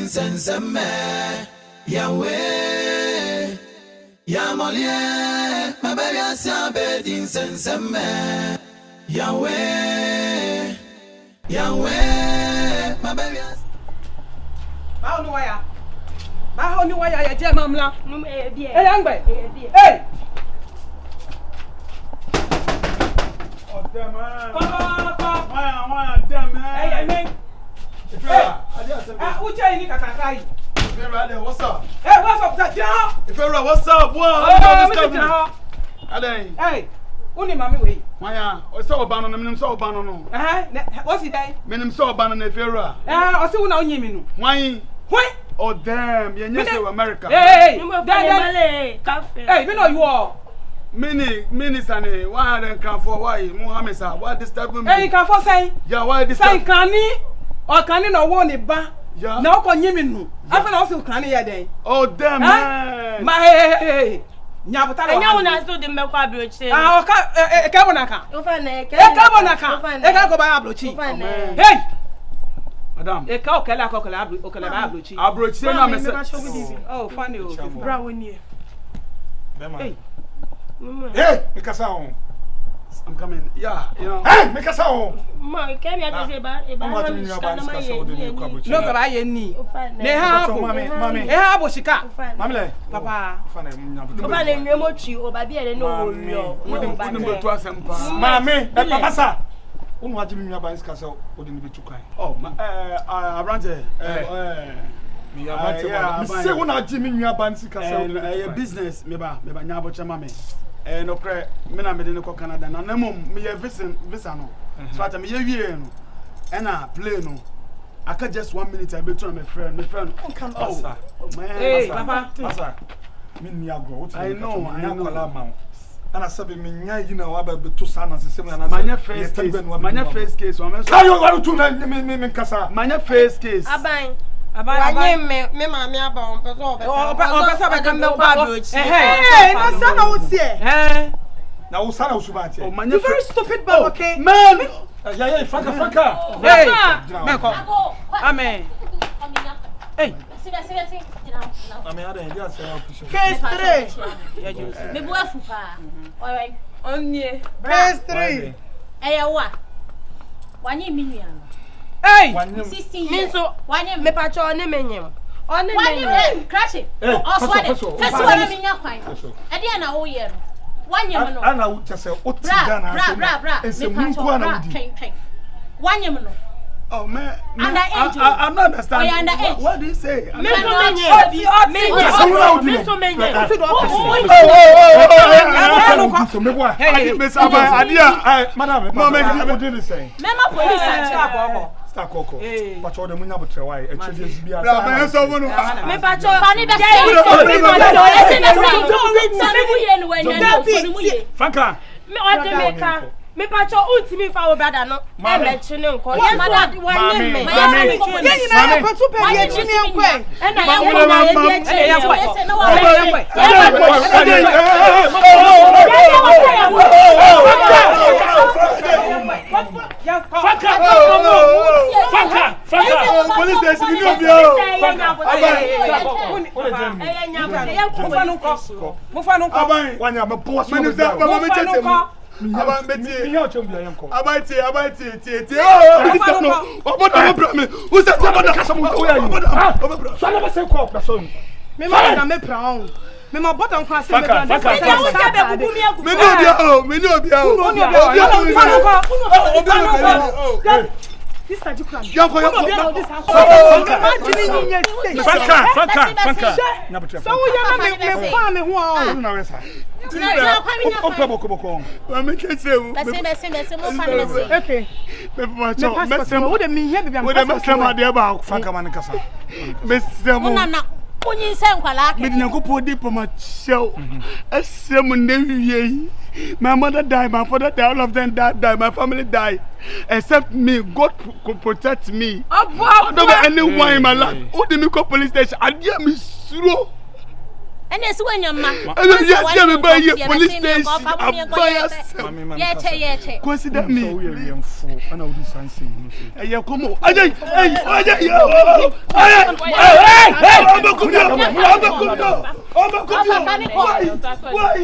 in senseme. Yahweh, Yamolie, my baby has a bed in senseme. Yahweh, Yahweh, my baby has. Bao nhiêu à? Bao nhiêu à? Chơi mầm la. Ê anh bè. Ê. Uche ni kakakai. What's up? Hey, what's up? If you're what's up? Hey, uni mami we. Maya, o so bano no minim so bano no. What's it day? Minim so bano na if you're o se una onyi mi no. Why? Why? Oh damn, you say America. Hey, cafe. Hey, me know you all. Mini sane, why then come for why? Muhammad sir, why disturb me? Hey, can for say. Yeah, why disturb? Say kani or kani no won e ba. Yeah. Na ko nyi mi no. Afa na o se kani ya den. Oh damn man. Ma hey. Nyabutara. Enya wona so de mbekwa abrochi. Ah, oka ka bonaka. Ofa na ka bonaka. E ka go ba abrochi. Hey. Madam. E ka okela ka okela ba abrochi. Abrochi na me say. Oh, funny o. Bra woni. Hey. Hey, Mikasa on. I'm coming. Yeah, you know. Hey, Mikasa on. Ma, ke mi ade ba no ka ba ye ni. Ne ha bo. Mami. E ha bo shika. Mamle. Papa. Ofa na nwemo chi o ba bi ere no wo yo. Wouldn't go to asempa. Mami, Papa. Unu waji mi nwa ba iska se odi ni betu kan. Oh, Abrante. Me Abrante. Me say unu waji mi nwa ba iska se business me ba nya bo chama me. No cre me na me de ko Canada na mum me ye visa no. So ata me ye wie no. E na play no. Aka just 1 minute I betu my friend. Oh, man. Hey, Papa. Pasa. Me ni agro. I know. Ana sabe me nya yi na wa ba betu sana se me na manya face case o me so ayo wa tu na me kasa manya face case aban wanye me mami aba on pe so be kan me ba brochi no sana wo tie na wo sana wo suba tie you very stupid boy okay man yeah franka hey me ko amen hey Mami ada dia say appreciate case 3 me bo afu pa alright onye case 3 eyewa wanye minua hey 16 me so wanye me pa cho ne menyem wanye crash oswade first one me nya kwan e dey na wo ye no wanye me no ana wo chese o ti Ghana bra ese munku ana wudi wanye me no. Oh man, I'm not understanding. What do you say? Me pacho ultimi fa wo brother no e me chine nko yes wanye me ye nyina ko tu pe ye chine nko e na ye wo na ye chine ye se no police station ni obi o Sister Jukran. My mother died, my father died, all of them died, my family died. Except me, God could protect me. I don't have anyone in my life. Who did me call police station? I dare me slow. And it's when your man. Police station. Yet. Consider me. And I'll do something. Hey, come on. Why?